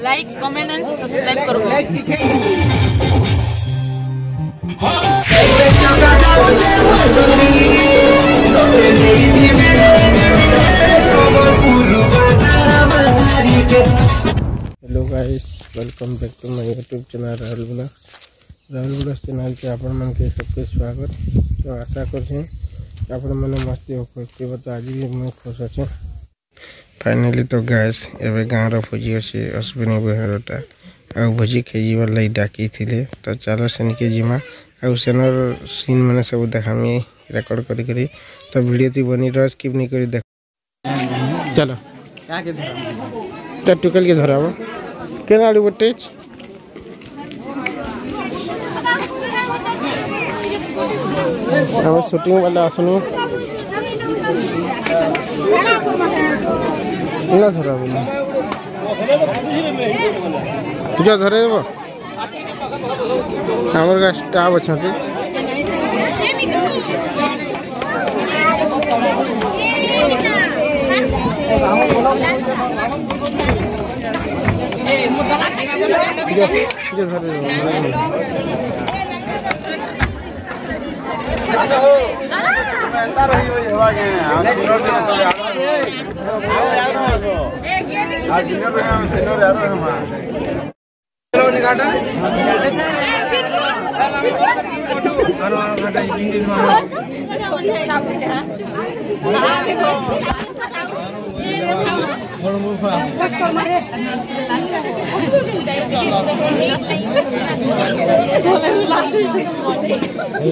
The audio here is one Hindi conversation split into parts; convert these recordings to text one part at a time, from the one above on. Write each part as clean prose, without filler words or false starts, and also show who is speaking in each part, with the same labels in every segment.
Speaker 1: लाइक कमेंट एंड सब्सक्राइब करो।
Speaker 2: Hello guys, welcome back to my YouTube channel Rahul blogs channel के आपण मन के सबके स्वागत। तो आशा करछे आपण मन मस्ती हो तो आज भी मैं खुश अच्छे। फाइनली तो गाइस एवं गाँव भोजी अच्छे अश्विनी बेहरटा आ भोजी खेजर लगी डाकी थे। तो चलो सेन के जिमा आउ सेनर सीन मैंने सब देखामी रेकर्ड करी। तो वीडियो ती बनी रह स्किप नहीं करी देख। चलो टुकल के धराव केना आलू बटेज हम शूटिंग वाला आसनु ना धरा बोला तुझा धरे देबो हमर का स्टाफ अच्छा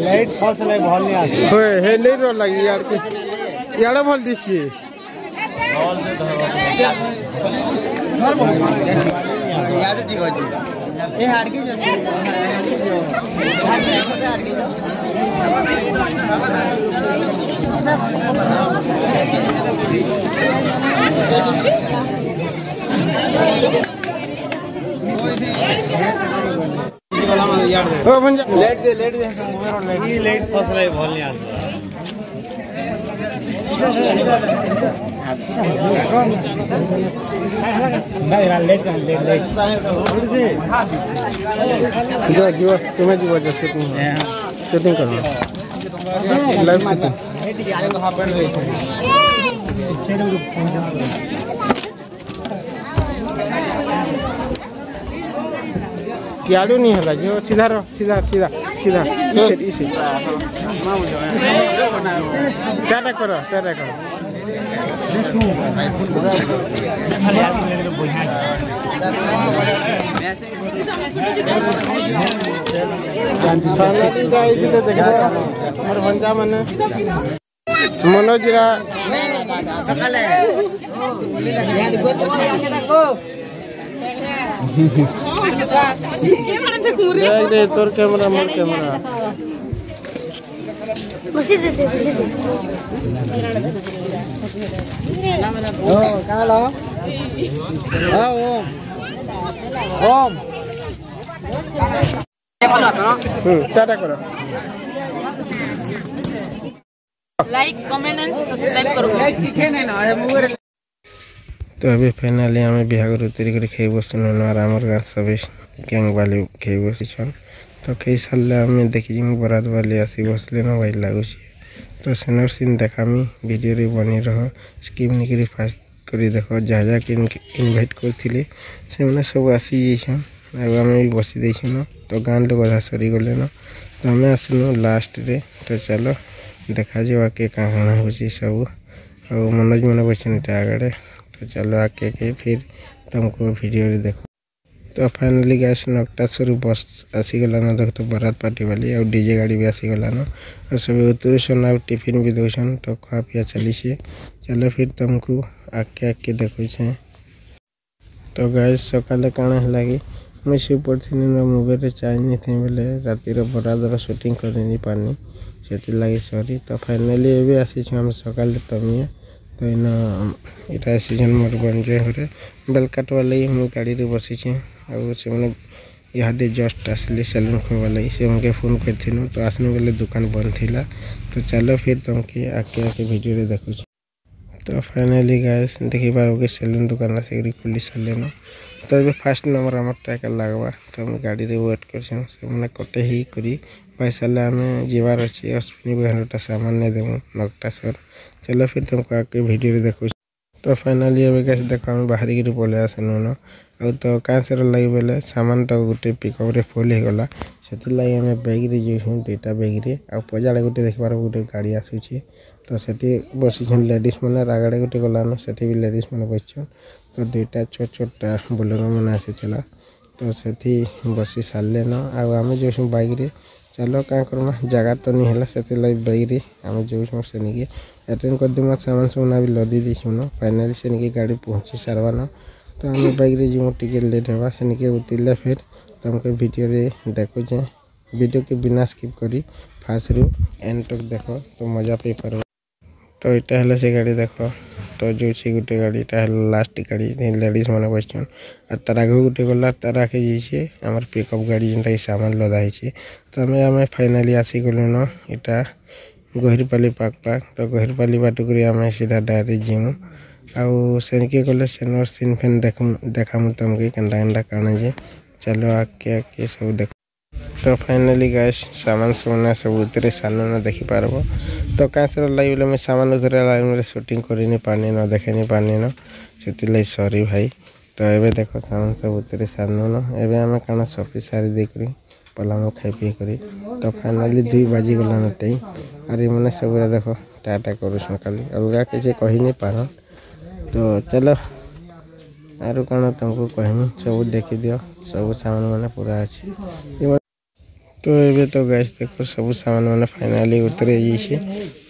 Speaker 2: लाइट फस लाइक भल नहीं आछे होय हे ले रो लगी यार के याडा भल दिछि भल से धर भल यार ठीक अछि ए हाड के जति ओ भंजा लेट दे मोबाइल लाइट ई लाइट फसले भल नहीं आछे नहीं यार लेट जा जीवा तुम्हें जीवा जैसे शूटिंग करो लाइव शूटिंग आगे तो हाफ पैंट रही याडू नहीं हला जो सीधा रो सीधा इसे टाटा करो मनोज दे तोर कैमरा मोर कैमरा
Speaker 3: बसी दे ओ कालो ओम
Speaker 2: टाटा करो
Speaker 1: लाइक कमेंट एंड सब्सक्राइब करो।
Speaker 2: तो अभी फाइनली आम बिहागर उतरी कर खाई बसन आमर गाँव सब गैंग वाले खाई बसीछन। तो खाई सारे आम देखी बरात वाले आसी बसले न भाई लगुच। तो सेनर सीन देखामी वीडियो रे बनी रह स्किप नहीं फास्ट कर देख जहाँ जहाँ के इनभाइट करते से मैंने सब आसी जाइछन आम भी बसी देन। तो गाँव लोग अधा सरी गले न। तो आम आसनु लास्ट रे। तो चलो देखा जा के कहाँ हो सब और मनोज मन बचन आगे। तो चलो आके के फिर तुमको वीडियो देखो। तो फाइनली गैस नकटासर बस आसीगला न देख। तो बारात पार्टी वाली और डीजे गाड़ी भी आसीगला न और सब उतरुसन और टिफिन भी दौन। तो खा पिया चली से। चलो फिर तुमको आके देखो। तो गैस सकाले काना है कि मुझे शो पड़ी मोबाइल चार्ज नहीं थी बोले रातिर बरादर शूटिंग कर नहीं पानी से लगे सॉरी। तो फाइनली एवं आसी आम सकाल तमिया। तो इना इटा सीजन मोर बन जाए बेलकाट वाले मुझे गाड़ी रे बसी और से मैंने इहादे जस्ट आसली सैलून खोलवा लगी से उनके फोन कर तो आसने बेले दुकान बंद थी। तो चलो फिर तुमके आके वीडियो रे देखो। तो फाइनाली गाइस देखि पारो कि सैलून दुकान आसिक खुली सारे न तो ये फास्ट नंबर आम टाइका लगवा तो आम गाड़ी रे वेट कर कटे ही करी पैसा आम जीवार अच्छे अश्विनी बहनटा सामान नहीं देवु नगटा सर चलो फिर तुमको आके वीडियो देखो तो फाइनाली अभी गैस देखो आम बाहर की पलि आसनु न आ तो कैंसर लगे बोले सामान तो गोटे पिकअप रे फुल हो गला से लगे आम बैग रे जाऊँ दुईटा बैग रे आ पजाड़े गोटे देखबार गोटे गाड़ी आसूची तो से बसी लेडीज मैंने आगड़े गोटे गलान से भी लेडीज मैंने बसछन तो दुईटा छोट छोटा बोलेरो मैंने आसीला तो से बसी सारे न आम जो बैग रे चलो क्या करमा जगह तो नहीं है से बैग रे आम जो से अटेंड कर देमा सामान सब भी लदी देछुन न फाइनाली से गाड़ी पहुँची सारवा न तो आम बैग रे जो टिके लेट होगा से उतरले फिर तुमको वीडियो रे देखो जे वीडियो के बिना स्किप करी फास्ट रु एंड तक देखो तो मजा पे पार तो यहाँ है से गाड़ी देख तो जो गोटे गाड़ी लास्ट गाड़ी लेडीज मैंने बसछन और तार आगे गोटे गला तार आगे जाइए आम पिकअप गाड़ी जेनटा सामान लदा है तो आम फाइनाली आसीगलु न यहाँ गहिरपाली पाक तो गहिरपाली बाटुक आम सीधा डायरेक्ट जीमु आउ सेनके गले सेनर सीन फैन देखामु तुमके केन्ता काना जे चलो आके सब देख तो फाइनाली गाइस सामान सुना सब उतरे सामने न देखी पारबो तो कैंसर लगे बोले मैं सामान उतरे लाइन शूटिंग कर नहीं पानी न देखे नहीं पानी न से सॉरी भाई तो ये देखो सामान सब उतरे सामने न एवं आम कण सफी सारी देकर पलाम खाई पी कर तो फाइनाली 2 बाजी गलान टाइम और ये मैंने सब देख टाटा कर खाली अलग किसी कही नहीं पार तो चलो आर कौन तुमको कहमी सब देखी दियो सब सामान मैंने पूरा अच्छे तो ये तो गैस देखो सब सामान मैंने फाइनाली उतरे जाइए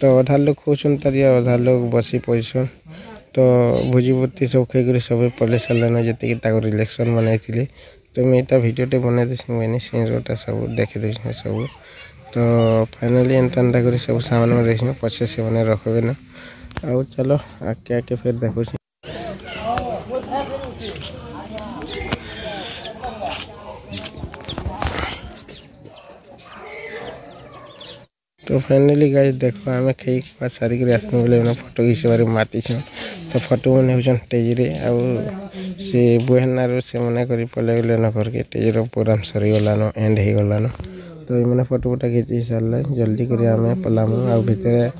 Speaker 2: तो अधा लोग खुशन तारिया अधा लोग बसी पैसन तो भोजीपति सब खाई सब पलि सारे जी रिलेक्शन बनाई तो मैं यहाँ भिडियोटे बनई मैंने सीनटा सब देखी सब तो फाइनाली एंता कर सब सामान में देख पचे से मैंने रखे ना आ चलो आके आके फिर देखो तो फाइनाली गाइस देखो आम खाई पास सारिक आसनु बोले फोटो हिसाब से माति तो फोटो मैंने हो टेज रे आ से बुहेनार से मना कर पलि गले न करके टेजर प्रोग्राम सरीगलान एंड हो गलान तो ये फोटो फोटा खींची सारे जल्दी कर आम पलामु आ भितर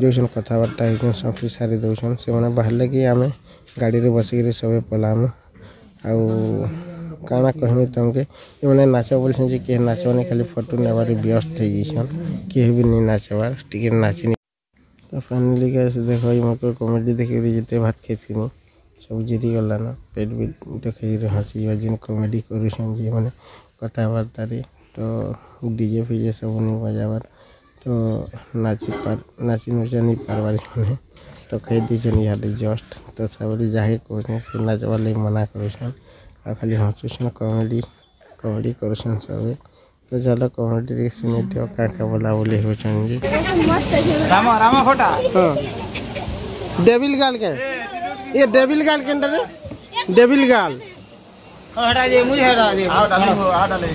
Speaker 2: जो कथबार्ता हो सब सारी दौन से मैंने बाहर कि आम गाड़ी रे बसिक सब पलामु आ काना कहमी तुमके ये मैंने नाच बोलते किए नाच मैंने खाली फोटो नेबार व्यस्त हो जाइछन किए भी नहीं नाचबार टिके नाचनी तो फाइनाली कैसे देखो ये कमेडी देख जिते भात खाई सब जिरी गलान पेट भी देख हसी जिन कमेडी करुन जी मैंने कथबार्ता तो डीजे फिजे सब नहीं बजाबार तो नाची नुचा नहीं पारबार मैंने तो खाई दीछन इहादे जस्ट तो सब जहाँ कहते से नाचबार लगे मना करुन आ खाली हंसुन कमेडी कमेडी करुन सब तो चलो कमेडी सुनी दियो क्या बोला बोली हो
Speaker 3: राम राम फोटा
Speaker 2: डेविल गाल के ये डेविल गाल के अंदर डेविल गाल
Speaker 3: हटा जे मुझे हटा जे हटा ले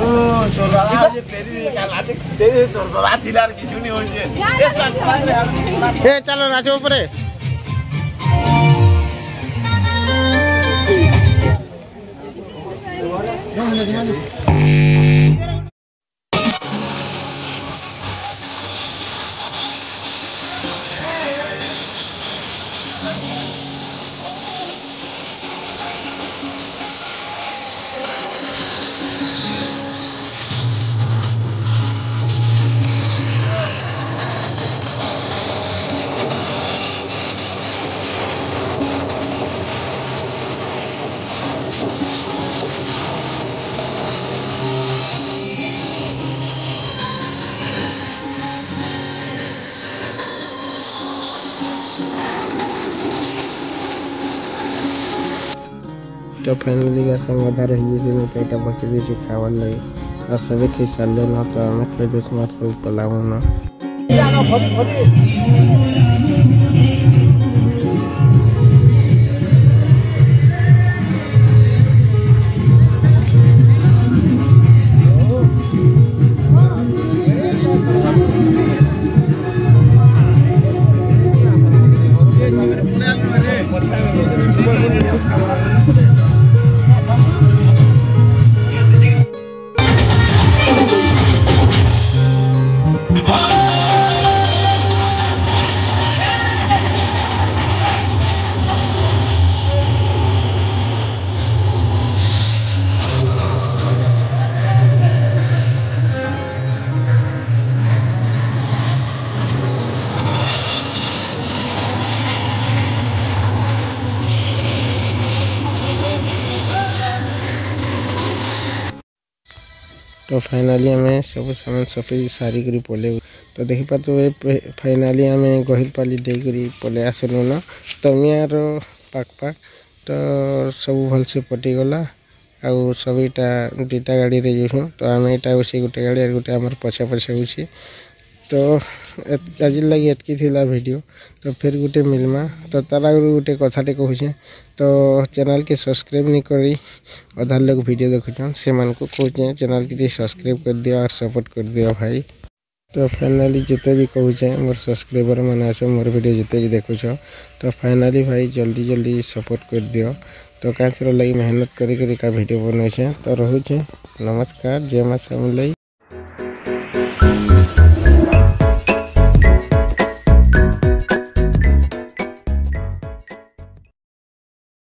Speaker 3: ओ सोदा जे पेरी काला दे तेरे सोदा थिलार की जुनी हो जे
Speaker 2: ए चलो नाचो ऊपर तो फाइनाली अधा रही पेटा बस दी खावार लगे और सभी खाई सारे न तो आम खाई सब पलामु न तो फाइनाली आम सब सामान सफेद सारिक पले तो देखी पाते फाइनाली आम गहिलपाली देकर पले आसलु न तो मियार पाक पाक तो सब भलसे पटिगला आउ सबटा दुटा गाड़ी रे जाऊँ तो आम यहाँ से गोटे गाड़ी और गोटे आम पछा पछा हो तो आज लगे एतकी थिला वीडियो तो फिर गोटे मिलमा तो तार आगु गोटे कथाटे कहूँ तो चैनल के सब्सक्राइब नहीं करी अधा लोग वीडियो देखुन से कहूँ चैनल के सब्सक्राइब कर दिया और सपोर्ट कर दिया भाई। तो फाइनाली जिते भी कहूँ मोर सब्सक्राइबर मैंने आस मोर वीडियो जिते भी देखुच तो फाइनाली भाई जल्दी जल्दी सपोर्ट कर दियो तो क्या लगी मेहनत करी का वीडियो बनौछे तो रोचे नमस्कार जय मां समलाई।